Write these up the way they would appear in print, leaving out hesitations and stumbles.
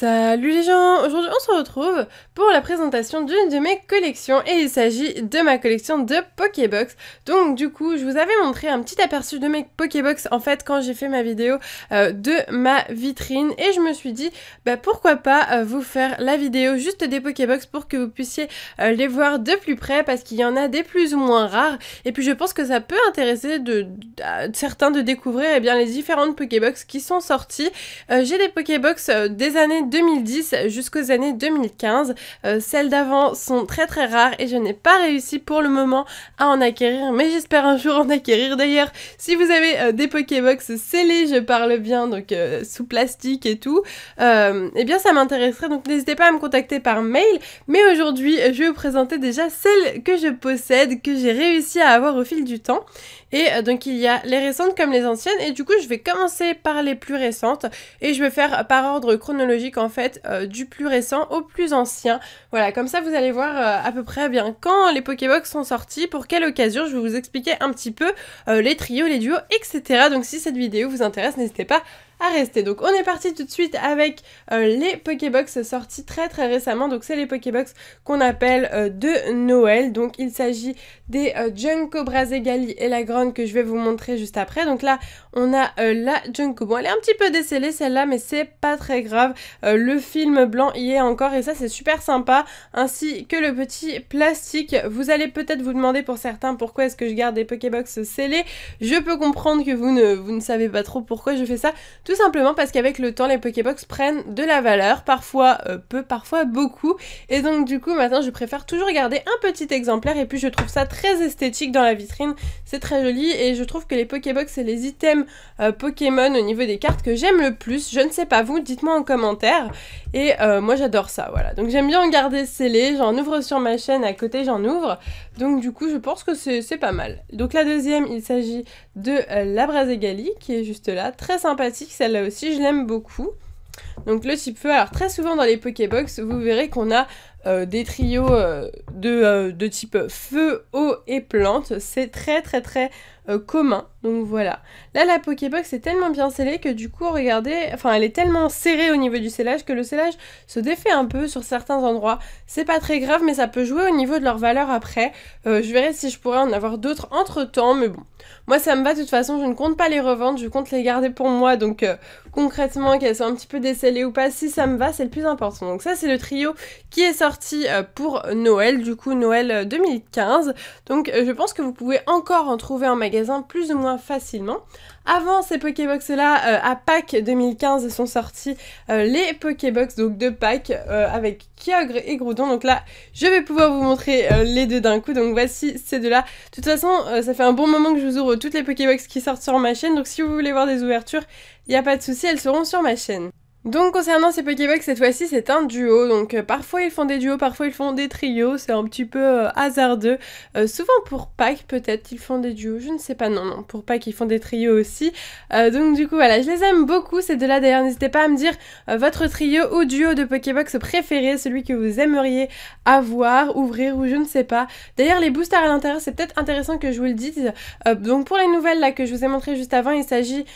Salut les gens, aujourd'hui on se retrouve pour la présentation d'une de mes collections et il s'agit de ma collection de Pokébox. Donc du coup je vous avais montré un petit aperçu de mes Pokébox en fait quand j'ai fait ma vidéo de ma vitrine et je me suis dit pourquoi pas vous faire la vidéo juste des Pokébox pour que vous puissiez les voir de plus près parce qu'il y en a des plus ou moins rares et puis je pense que ça peut intéresser certains de découvrir les différentes Pokébox qui sont sorties. J'ai des Pokébox des années 2010 jusqu'aux années 2015. Celles d'avant sont très très rares et je n'ai pas réussi pour le moment à en acquérir, mais j'espère un jour en acquérir. D'ailleurs, si vous avez des Pokébox scellés, je parle bien, donc sous plastique et tout, eh bien ça m'intéresserait, donc n'hésitez pas à me contacter par mail. Mais aujourd'hui, je vais vous présenter déjà celles que je possède, que j'ai réussi à avoir au fil du temps. Et donc il y a les récentes comme les anciennes et du coup je vais commencer par les plus récentes et je vais faire par ordre chronologique en fait du plus récent au plus ancien. Voilà, comme ça vous allez voir à peu près bien quand les Pokébox sont sortis, pour quelle occasion. Je vais vous expliquer un petit peu les trios, les duos, etc. Donc si cette vidéo vous intéresse, n'hésitez pas à rester. Donc on est parti tout de suite avec les Pokébox sortis très très récemment. Donc c'est les Pokébox qu'on appelle de Noël. Donc il s'agit des Junko Brazegali et la Grande que je vais vous montrer juste après. Donc là on a la Junko. Bon, elle est un petit peu décellée celle-là, mais c'est pas très grave. Le film blanc y est encore et ça c'est super sympa, ainsi que le petit plastique. Vous allez peut-être vous demander pour certains pourquoi est-ce que je garde des Pokébox scellés. Je peux comprendre que vous ne savez pas trop pourquoi je fais ça. Tout simplement parce qu'avec le temps, les Pokébox prennent de la valeur, parfois peu, parfois beaucoup. Et donc du coup, maintenant, je préfère toujours garder un petit exemplaire. Et puis je trouve ça très esthétique dans la vitrine. C'est très joli et je trouve que les Pokébox, c'est les items Pokémon au niveau des cartes que j'aime le plus. Je ne sais pas vous, dites-moi en commentaire. Et moi, j'adore ça, voilà. Donc j'aime bien en garder scellé. J'en ouvre sur ma chaîne, à côté, j'en ouvre. Donc du coup, je pense que c'est pas mal. Donc la deuxième, il s'agit de la Brazegali, qui est juste là. Très sympathique. Celle-là aussi, je l'aime beaucoup. Donc le type feu, alors très souvent dans les Pokébox, vous verrez qu'on a des trios de type feu, eau et plante. C'est très commun, donc voilà. Là la Pokébox est tellement bien scellée que du coup regardez, enfin elle est tellement serrée au niveau du scellage que le scellage se défait un peu sur certains endroits. C'est pas très grave, mais ça peut jouer au niveau de leur valeur après. Je verrai si je pourrais en avoir d'autres entre temps, mais bon, moi ça me va de toute façon. Je ne compte pas les revendre, je compte les garder pour moi, donc concrètement qu'elles soient un petit peu décellées ou pas, si ça me va, c'est le plus important. Donc ça c'est le trio qui est sorti pour Noël, du coup Noël 2015. Donc je pense que vous pouvez encore en trouver en magasin plus ou moins facilement. Avant ces Pokébox là, à Pâques 2015 sont sortis les Pokébox donc de Pâques avec Kyogre et Groudon. Donc là je vais pouvoir vous montrer les deux d'un coup. Donc voici ces deux là. De toute façon ça fait un bon moment que je vous ouvre toutes les Pokébox qui sortent sur ma chaîne. Donc si vous voulez voir des ouvertures, il n'y a pas de souci, elles seront sur ma chaîne. Donc concernant ces Pokébox, cette fois-ci c'est un duo, donc parfois ils font des duos, parfois ils font des trios, c'est un petit peu hasardeux. Souvent pour Pâques peut-être ils font des duos, je ne sais pas, non, pour Pâques ils font des trios aussi. Donc du coup voilà, je les aime beaucoup ces deux-là. D'ailleurs n'hésitez pas à me dire votre trio ou duo de Pokébox préféré, celui que vous aimeriez avoir, ouvrir ou je ne sais pas. D'ailleurs les boosters à l'intérieur, c'est peut-être intéressant que je vous le dise. Donc pour les nouvelles là que je vous ai montré juste avant, il s'agit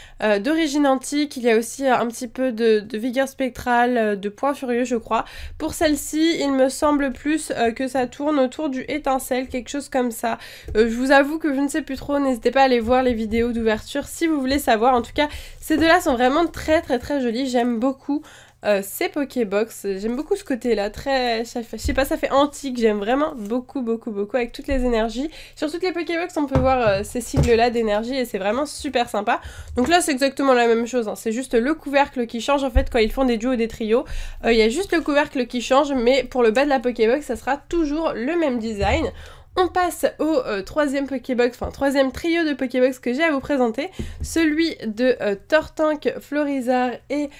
d'origine antique, il y a aussi un petit peu de vigueur spectrale, de points furieux je crois. Pour celle-ci il me semble plus que ça tourne autour du étincelle, quelque chose comme ça. Je vous avoue que je ne sais plus trop, n'hésitez pas à aller voir les vidéos d'ouverture si vous voulez savoir. En tout cas ces deux là sont vraiment très jolis, j'aime beaucoup ces Pokébox, j'aime beaucoup ce côté là, très, je sais pas, ça fait antique, j'aime vraiment beaucoup avec toutes les énergies. Sur toutes les Pokébox on peut voir ces sigles là d'énergie et c'est vraiment super sympa. Donc là c'est exactement la même chose, hein. C'est juste le couvercle qui change en fait quand ils font des duos ou des trios. Il y a juste le couvercle qui change, mais pour le bas de la Pokébox ça sera toujours le même design. On passe au troisième Pokébox, enfin troisième trio de Pokébox que j'ai à vous présenter, celui de Tortank, Florizarre et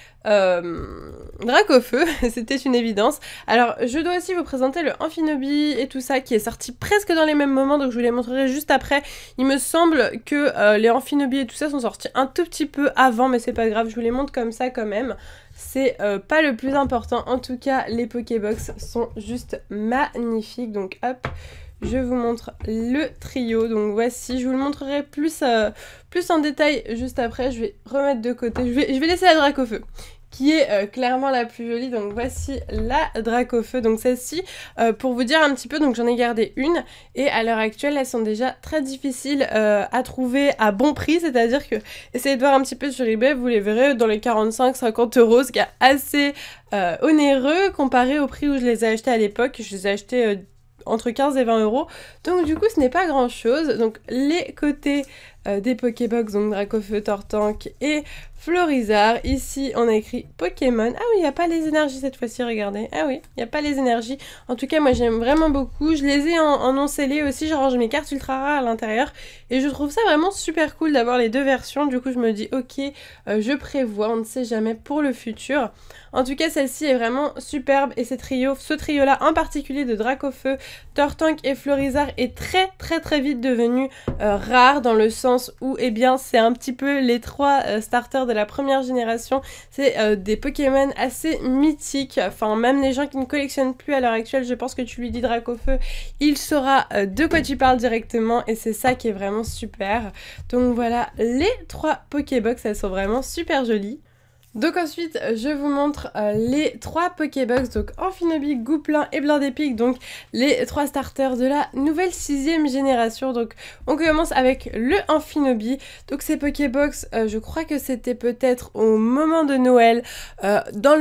Dracofeu, c'était une évidence. Alors je dois aussi vous présenter le Amphinobie et tout ça qui est sorti presque dans les mêmes moments, donc je vous les montrerai juste après. Il me semble que les Amphinobie et tout ça sont sortis un tout petit peu avant, mais c'est pas grave, je vous les montre comme ça quand même. C'est pas le plus important, en tout cas les Pokébox sont juste magnifiques, donc hop. Je vous montre le trio, donc voici, je vous le montrerai plus en détail juste après. Je vais remettre de côté, je vais laisser la Dracofeu qui est clairement la plus jolie. Donc voici la Dracofeu. Donc celle-ci, pour vous dire un petit peu, donc j'en ai gardé une et à l'heure actuelle elles sont déjà très difficiles à trouver à bon prix, c'est-à-dire que essayez de voir un petit peu sur eBay, vous les verrez dans les 45-50 euros, ce qui est assez onéreux comparé au prix où je les ai achetés à l'époque. Je les ai achetés entre 15 et 20 euros, donc du coup ce n'est pas grand chose. Donc les côtés des Pokébox, donc Dracofeu, Tortank et Florizard. Ici on a écrit Pokémon. Ah oui, il n'y a pas les énergies cette fois-ci, regardez. Ah oui, il n'y a pas les énergies. En tout cas moi j'aime vraiment beaucoup. Je les ai en non scellé aussi, je range mes cartes ultra rares à l'intérieur et je trouve ça vraiment super cool d'avoir les deux versions. Du coup je me dis ok, je prévois, on ne sait jamais pour le futur. En tout cas celle-ci est vraiment superbe et ce trio là en particulier de Dracofeu, Tortank et Florizard est très vite devenu rare, dans le sens où eh bien c'est un petit peu les trois starters de la première génération. C'est des Pokémon assez mythiques, enfin même les gens qui ne collectionnent plus à l'heure actuelle, je pense que tu lui dis Dracofeu, il saura de quoi tu parles directement et c'est ça qui est vraiment super. Donc voilà les trois Pokébox, elles sont vraiment super jolies. Donc ensuite, je vous montre les trois Pokébox, donc Amphinobi, Gouplin et Blindépic, donc les trois starters de la nouvelle 6e génération. Donc on commence avec le Amphinobi. Donc ces Pokébox, je crois que c'était peut-être au moment de Noël, dans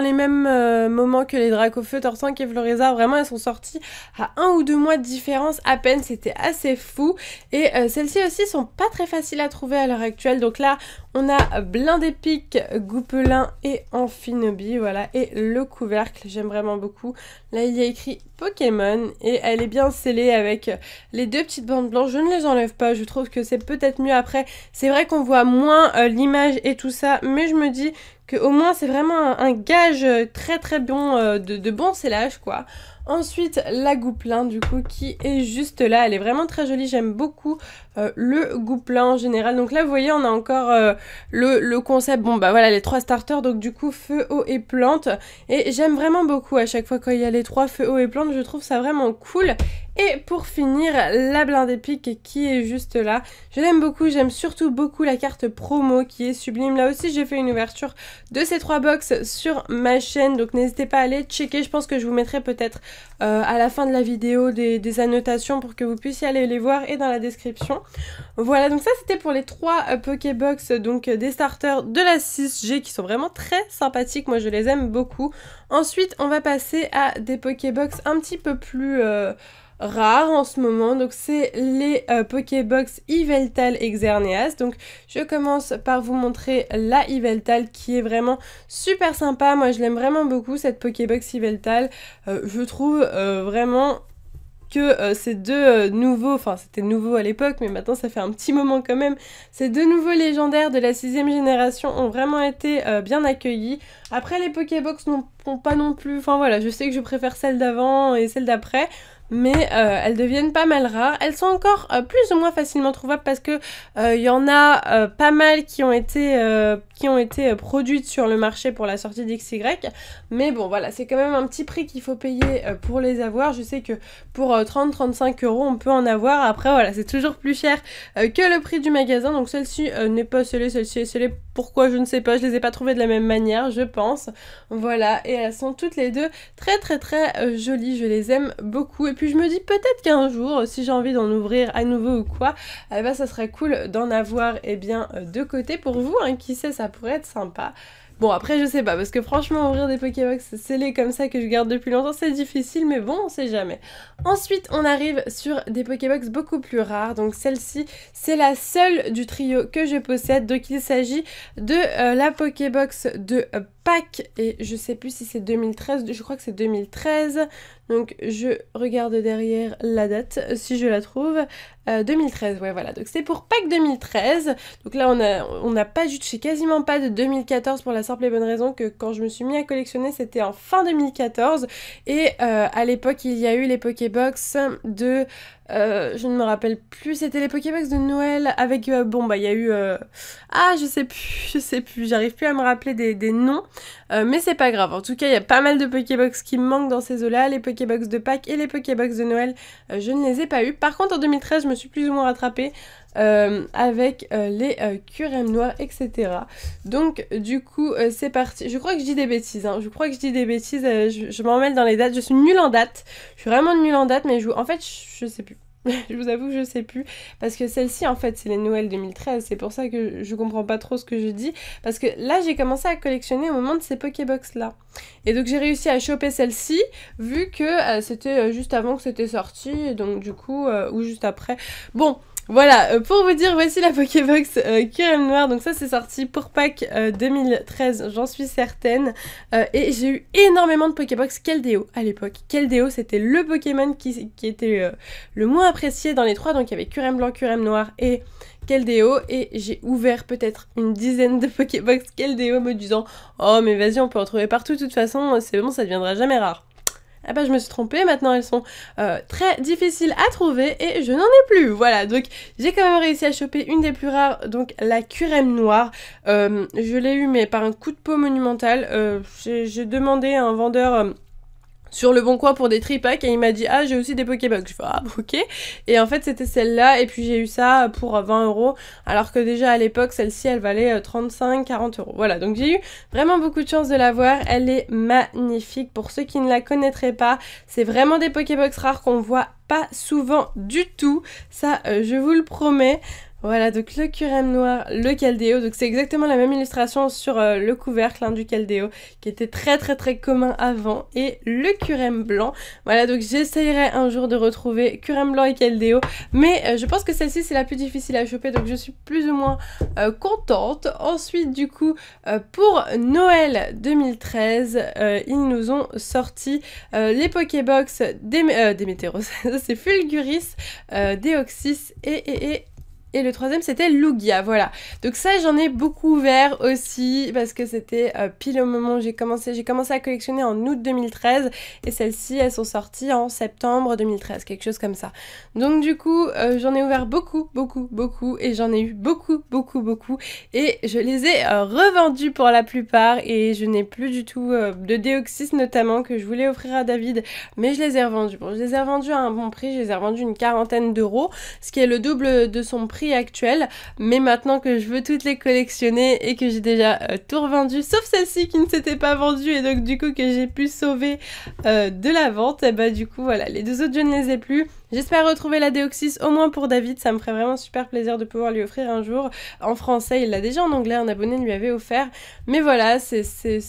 les mêmes moments que les Dracofeu, Tortank et Florizard. Vraiment, elles sont sorties à 1 ou 2 mois de différence à peine, c'était assez fou. Et celles-ci aussi sont pas très faciles à trouver à l'heure actuelle. Donc là, on a Blindépic, Goupelin et Amphinobi, voilà, et le couvercle, j'aime vraiment beaucoup. Là, il y a écrit Pokémon et elle est bien scellée avec les deux petites bandes blanches. Je ne les enlève pas, je trouve que c'est peut-être mieux après. C'est vrai qu'on voit moins l'image et tout ça, mais je me dis que au moins c'est vraiment un gage très bon de bon scellage, quoi. Ensuite, la Gouplin, du coup, qui est juste là. Elle est vraiment très jolie. J'aime beaucoup le Gouplin en général. Donc là, vous voyez, on a encore le concept. Bon, bah voilà, les trois starters. Donc du coup, feu, eau et plante. Et j'aime vraiment beaucoup à chaque fois quand il y a les trois feu, eau et plante. Je trouve ça vraiment cool. Et pour finir, la Blindépic qui est juste là. Je l'aime beaucoup, j'aime surtout beaucoup la carte promo qui est sublime. Là aussi, j'ai fait une ouverture de ces trois box sur ma chaîne. Donc n'hésitez pas à aller checker. Je pense que je vous mettrai peut-être à la fin de la vidéo des annotations pour que vous puissiez aller les voir et dans la description. Voilà, donc ça c'était pour les trois Pokébox, donc des starters de la 6G qui sont vraiment très sympathiques. Moi je les aime beaucoup. Ensuite, on va passer à des Pokébox un petit peu plus rare en ce moment, donc c'est les Pokébox Yveltal et Xerneas. Donc je commence par vous montrer la Yveltal qui est vraiment super sympa. Moi je l'aime vraiment beaucoup cette Pokébox Yveltal. Je trouve vraiment que ces deux nouveaux, enfin c'était nouveau à l'époque mais maintenant ça fait un petit moment quand même, ces deux nouveaux légendaires de la 6e génération ont vraiment été bien accueillis. Après les Pokébox n'ont pas non plus, enfin voilà, je sais que je préfère celles d'avant et celles d'après, mais elles deviennent pas mal rares. Elles sont encore plus ou moins facilement trouvables parce que y en a pas mal qui ont été produites sur le marché pour la sortie d'XY, mais bon voilà, c'est quand même un petit prix qu'il faut payer pour les avoir. Je sais que pour 30-35 euros on peut en avoir. Après voilà, c'est toujours plus cher que le prix du magasin. Donc celle-ci n'est pas scellée, celle-ci est scellée. Pourquoi je ne sais pas, je les ai pas trouvées de la même manière je pense. Voilà, et elles sont toutes les deux très jolies, je les aime beaucoup. Et puis je me dis peut-être qu'un jour, si j'ai envie d'en ouvrir à nouveau ou quoi, eh ben, ça serait cool d'en avoir bien de côté pour vous, hein, qui sait, ça pourrait être sympa. Bon après je sais pas, parce que franchement ouvrir des Pokébox scellés comme ça que je garde depuis longtemps c'est difficile, mais bon on sait jamais. Ensuite on arrive sur des Pokébox beaucoup plus rares, donc celle-ci c'est la seule du trio que je possède, donc il s'agit de la Pokébox de Pâques, et je sais plus si c'est 2013, je crois que c'est 2013, donc je regarde derrière la date si je la trouve, 2013, ouais voilà, donc c'est pour Pâques 2013, donc là on n'a pas, j'ai quasiment pas de 2014 pour la simple et bonne raison que quand je me suis mis à collectionner c'était en fin 2014, et à l'époque il y a eu les Pokébox de... je ne me rappelle plus, c'était les Pokébox de Noël avec, bon bah il y a eu, ah je sais plus, j'arrive plus à me rappeler des noms, mais c'est pas grave. En tout cas, il y a pas mal de Pokébox qui me manquent dans ces eaux-là, les Pokébox de Pâques et les Pokébox de Noël, je ne les ai pas eu. Par contre, en 2013, je me suis plus ou moins rattrapée avec les QRM noirs, etc. Donc du coup c'est parti. Je crois que je dis des bêtises, hein. Je crois que je dis des bêtises, je m'en mêle dans les dates, je suis nulle en date, je suis vraiment nulle en date, mais en fait je sais plus. Je vous avoue que je sais plus, parce que celle-ci en fait c'est les Noël 2013, c'est pour ça que je comprends pas trop ce que je dis, parce que là j'ai commencé à collectionner au moment de ces Pokébox là, et donc j'ai réussi à choper celle-ci, vu que c'était juste avant que c'était sorti, et donc du coup, ou juste après, bon... Voilà, pour vous dire, voici la Pokébox QRM Noir, donc ça c'est sorti pour Pâques 2013, j'en suis certaine, et j'ai eu énormément de Pokébox Keldeo à l'époque. Keldeo c'était le Pokémon qui était le moins apprécié dans les trois, donc il y avait QRM Blanc, QRM Noir et Keldeo, et j'ai ouvert peut-être une dizaine de Pokébox Keldeo me disant « Oh mais vas-y, on peut en trouver partout, de toute façon, c'est bon, ça deviendra jamais rare ». Ah bah je me suis trompée, maintenant elles sont très difficiles à trouver et je n'en ai plus, voilà, donc j'ai quand même réussi à choper une des plus rares, donc la QRM noire, je l'ai eu mais par un coup de peau monumental, j'ai demandé à un vendeur... sur le bon coin pour des tripacks et il m'a dit ah j'ai aussi des Pokébox, je fais ah ok, et en fait c'était celle-là et puis j'ai eu ça pour 20 € alors que déjà à l'époque celle-ci elle valait 35-40 €, voilà, donc j'ai eu vraiment beaucoup de chance de l'avoir, elle est magnifique. Pour ceux qui ne la connaîtraient pas, c'est vraiment des Pokébox rares qu'on voit pas souvent du tout, ça je vous le promets. Voilà, donc le QRM noir, le Keldeo, donc c'est exactement la même illustration sur le couvercle hein, du Keldeo, qui était très commun avant, et le QRM blanc. Voilà, donc j'essayerai un jour de retrouver QRM blanc et Keldeo, mais je pense que celle-ci c'est la plus difficile à choper, donc je suis plus ou moins contente. Ensuite, du coup, pour Noël 2013, ils nous ont sorti les Pokébox Démétéros, c'est Fulguris, Deoxys et le troisième c'était Lugia, voilà. Donc ça j'en ai beaucoup ouvert aussi parce que c'était pile au moment où j'ai commencé à collectionner en août 2013 et celles-ci elles sont sorties en septembre 2013, quelque chose comme ça. Donc du coup j'en ai ouvert beaucoup et j'en ai eu beaucoup et je les ai revendus pour la plupart et je n'ai plus du tout de Deoxys notamment que je voulais offrir à David, mais je les ai revendus. Bon, je les ai revendus à un bon prix, je les ai revendus une quarantaine d'euros, ce qui est le double de son prix actuel, mais maintenant que je veux toutes les collectionner et que j'ai déjà tout revendu, sauf celle-ci qui ne s'était pas vendue et donc du coup que j'ai pu sauver de la vente, et bah du coup voilà, les deux autres je ne les ai plus. J'espère retrouver la Deoxys au moins pour David, ça me ferait vraiment super plaisir de pouvoir lui offrir un jour en français, il l'a déjà en anglais, un abonné lui avait offert, mais voilà, c'est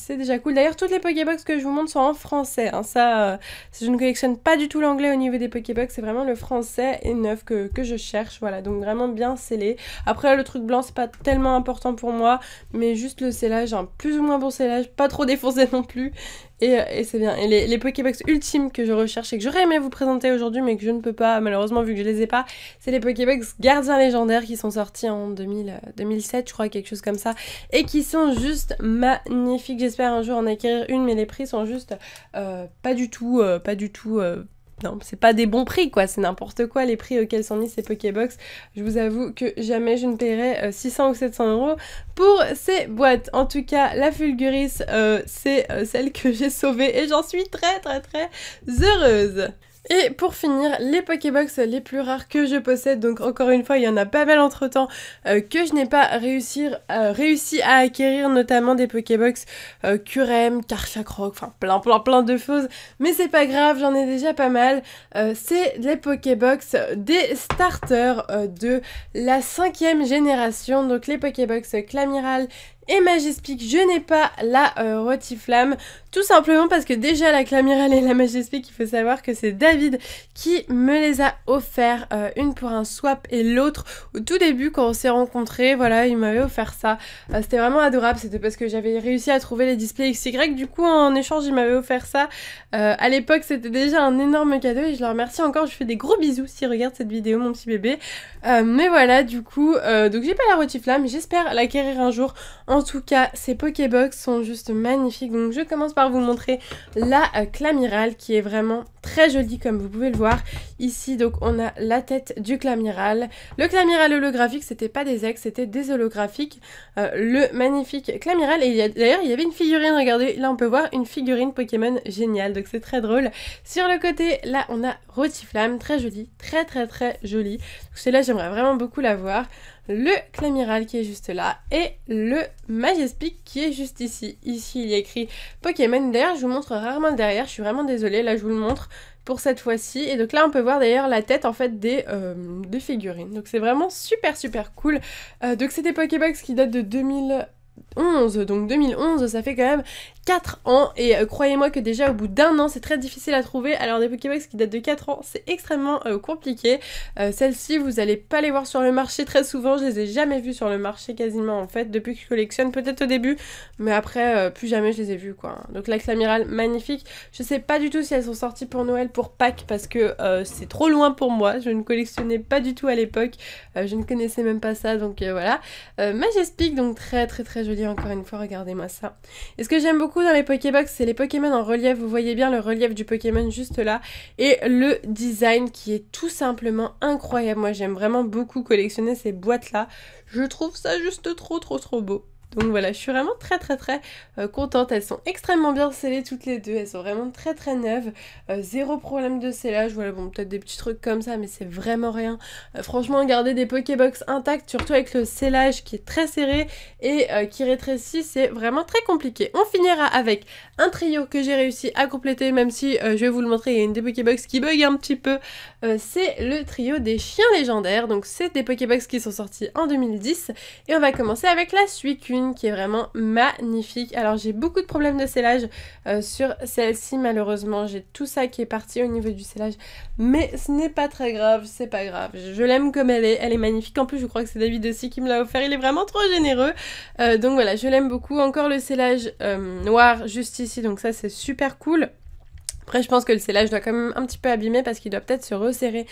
déjà cool. D'ailleurs toutes les Pokébox que je vous montre sont en français, hein. Ça, je ne collectionne pas du tout l'anglais au niveau des Pokébox, c'est vraiment le français et neuf que je cherche, voilà, donc vraiment bien scellé. Après le truc blanc c'est pas tellement important pour moi, mais juste le scellage, un plus ou moins bon scellage, pas trop défoncé non plus, et c'est bien. Et les Pokébox ultimes que je recherche et que j'aurais aimé vous présenter aujourd'hui mais que je ne peux pas malheureusement vu que je les ai pas, c'est les Pokébox Gardiens légendaires qui sont sortis en 2007 je crois, quelque chose comme ça, et qui sont juste magnifiques. J'espère un jour en acquérir une, mais les prix sont juste pas du tout non, c'est pas des bons prix quoi, c'est n'importe quoi les prix auxquels sont mis ces Pokébox. Je vous avoue que jamais je ne paierai 600 ou 700 € pour ces boîtes. En tout cas, la Fulguris, c'est celle que j'ai sauvée et j'en suis très heureuse. Et pour finir, les Pokébox les plus rares que je possède, donc encore une fois il y en a pas mal entre temps que je n'ai pas réussi à acquérir, notamment des Pokébox Curem, Karchakroc, enfin plein de choses, mais c'est pas grave, j'en ai déjà pas mal. C'est les Pokébox des starters de la 5e génération, donc les Pokébox Clamiral et Magispic. Je n'ai pas la Rotiflamme, tout simplement parce que déjà la Clamiral et la Magispic, il faut savoir que c'est David qui me les a offert, une pour un swap et l'autre au tout début quand on s'est rencontrés, voilà, il m'avait offert ça. C'était vraiment adorable, c'était parce que j'avais réussi à trouver les displays XY, du coup en échange il m'avait offert ça. À l'époque c'était déjà un énorme cadeau et je le remercie encore, je fais des gros bisous s'il regarde cette vidéo, mon petit bébé. Mais voilà, du coup, donc j'ai pas la Rotiflamme, j'espère l'acquérir un jour. En tout cas, ces Pokébox sont juste magnifiques. Donc je commence par vous montrer la Clamiral qui est vraiment très jolie comme vous pouvez le voir. Ici donc on a la tête du Clamiral. Le Clamiral holographique, c'était pas des ex, c'était des holographiques. Le magnifique Clamiral. Et d'ailleurs il y avait une figurine, regardez, là on peut voir une figurine Pokémon géniale. Donc c'est très drôle. Sur le côté, là on a Rotiflamme, très jolie, très jolie. Celle-là j'aimerais vraiment beaucoup la voir. Le Clamiral qui est juste là et le Majespic qui est juste ici. Ici il y a écrit Pokémon. D'ailleurs je vous montre rarement le derrière, je suis vraiment désolée, là je vous le montre pour cette fois-ci. Et donc là on peut voir d'ailleurs la tête en fait des figurines. Donc c'est vraiment super cool. Donc c'est des Pokébox qui datent de 2011, donc 2011 ça fait quand même 4 ans et croyez-moi que déjà au bout d'un an c'est très difficile à trouver. Alors des Pokébox qui datent de 4 ans c'est extrêmement compliqué. Celles-ci vous allez pas les voir sur le marché très souvent, je les ai jamais vues sur le marché quasiment en fait depuis que je collectionne, peut-être au début mais après plus jamais je les ai vues quoi. Donc la Clamiral magnifique, je sais pas du tout si elles sont sorties pour Noël, pour Pâques parce que c'est trop loin pour moi, je ne collectionnais pas du tout à l'époque, je ne connaissais même pas ça donc voilà. Majespic donc très joli encore une fois, regardez-moi ça. Et ce que j'aime beaucoup dans les Pokébox, c'est les Pokémon en relief, vous voyez bien le relief du Pokémon juste là, et le design qui est tout simplement incroyable. Moi j'aime vraiment beaucoup collectionner ces boîtes là, je trouve ça juste trop beau. Donc voilà, je suis vraiment très contente, elles sont extrêmement bien scellées toutes les deux, elles sont vraiment très neuves, zéro problème de scellage, voilà bon peut-être des petits trucs comme ça mais c'est vraiment rien. Franchement garder des Pokébox intactes, surtout avec le scellage qui est très serré et qui rétrécit, c'est vraiment très compliqué. On finira avec un trio que j'ai réussi à compléter, même si je vais vous le montrer, il y a une des Pokébox qui bug un petit peu, c'est le trio des chiens légendaires, donc c'est des Pokébox qui sont sortis en 2010 et on va commencer avec la Suicune qui est vraiment magnifique. Alors j'ai beaucoup de problèmes de scellage sur celle-ci malheureusement, j'ai tout ça qui est parti au niveau du scellage, mais ce n'est pas très grave, c'est pas grave, je l'aime comme elle est magnifique. En plus je crois que c'est David aussi qui me l'a offert, il est vraiment trop généreux, donc voilà, je l'aime beaucoup. Encore le scellage noir juste ici, donc ça c'est super cool. Après je pense que le scellage doit quand même un petit peu abîmer parce qu'il doit peut-être se resserrer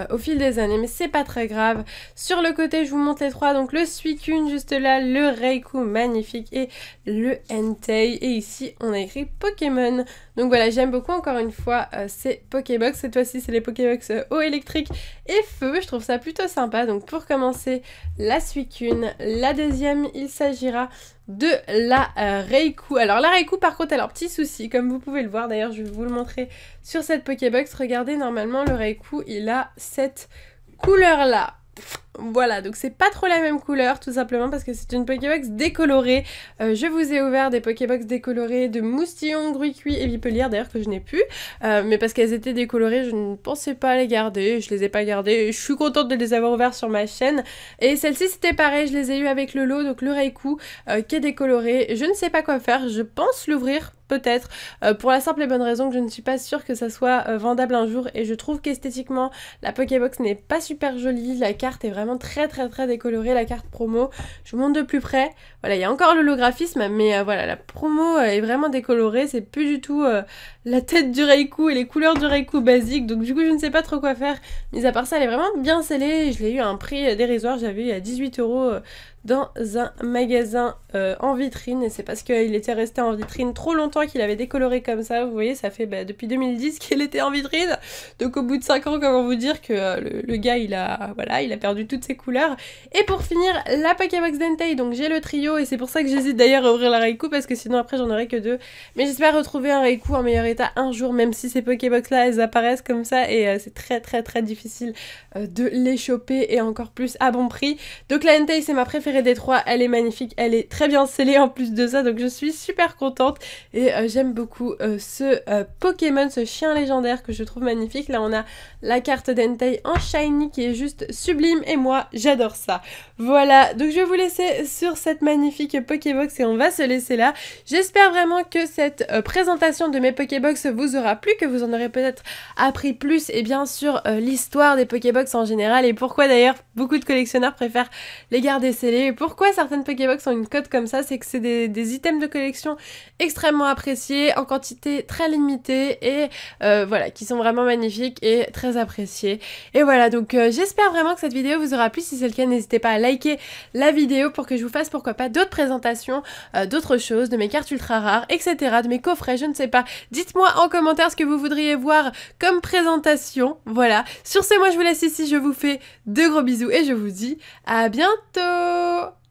au fil des années, mais c'est pas très grave. Sur le côté je vous montre les trois, donc le Suicune juste là, le Raikou magnifique et le Entei, et ici on a écrit Pokémon. Donc voilà, j'aime beaucoup encore une fois ces Pokébox. Cette fois-ci c'est les Pokébox eau électrique et feu, je trouve ça plutôt sympa. Donc pour commencer la Suicune, la deuxième il s'agira de la Raikou. Alors la Raikou par contre elle a un petit souci, comme vous pouvez le voir, d'ailleurs je vais vous le montrer sur cette Pokébox. Regardez, normalement le Raikou il a cette couleur là. Voilà, donc c'est pas trop la même couleur, tout simplement parce que c'est une Pokébox décolorée. Je vous ai ouvert des Pokébox décolorées de Moustillon, Gruicui et Vipelière, d'ailleurs que je n'ai plus, mais parce qu'elles étaient décolorées, je ne pensais pas les garder, je les ai pas gardées, je suis contente de les avoir ouvertes sur ma chaîne. Et celle-ci c'était pareil, je les ai eues avec le lot, donc le Raikou qui est décoloré. Je ne sais pas quoi faire, je pense l'ouvrir peut-être, pour la simple et bonne raison que je ne suis pas sûre que ça soit vendable un jour, et je trouve qu'esthétiquement la Pokébox n'est pas super jolie, la carte est vraiment très décolorée, la carte promo, je vous montre de plus près, voilà, il y a encore l'holographisme, mais voilà, la promo est vraiment décolorée, c'est plus du tout la tête du Raikou et les couleurs du Raikou basique, donc du coup je ne sais pas trop quoi faire, mis à part ça elle est vraiment bien scellée, je l'ai eu à un prix dérisoire, j'avais eu à 18 € dans un magasin en vitrine, et c'est parce qu'il était resté en vitrine trop longtemps qu'il avait décoloré comme ça. Vous voyez, ça fait depuis 2010 qu'il était en vitrine, donc au bout de 5 ans, comment vous dire que le gars il a perdu toutes ses couleurs. Et pour finir, la Pokébox d'Entei, donc j'ai le trio, et c'est pour ça que j'hésite d'ailleurs à ouvrir la Raikou, parce que sinon après j'en aurais que 2, mais j'espère retrouver un Raikou en meilleur état un jour, même si ces Pokébox là elles apparaissent comme ça, et c'est très difficile de les choper, et encore plus à bon prix. Donc la Entei c'est ma préférée des trois, elle est magnifique, elle est très bien scellée en plus de ça, donc je suis super contente, et j'aime beaucoup ce Pokémon, ce chien légendaire que je trouve magnifique. Là on a la carte d'Entei en shiny qui est juste sublime, et moi j'adore ça. Voilà, donc je vais vous laisser sur cette magnifique Pokébox et on va se laisser là. J'espère vraiment que cette présentation de mes Pokébox vous aura plu, que vous en aurez peut-être appris plus, et bien sûr l'histoire des Pokébox en général, et pourquoi d'ailleurs beaucoup de collectionneurs préfèrent les garder scellés. Et pourquoi certaines Pokébox ont une cote comme ça, c'est que c'est des items de collection extrêmement appréciés, en quantité très limitée et voilà, qui sont vraiment magnifiques et très appréciés. Et voilà, donc j'espère vraiment que cette vidéo vous aura plu. Si c'est le cas, n'hésitez pas à liker la vidéo pour que je vous fasse pourquoi pas d'autres présentations, d'autres choses, de mes cartes ultra rares, etc., de mes coffrets, je ne sais pas. Dites-moi en commentaire ce que vous voudriez voir comme présentation. Voilà, sur ce, moi je vous laisse ici, je vous fais de gros bisous et je vous dis à bientôt.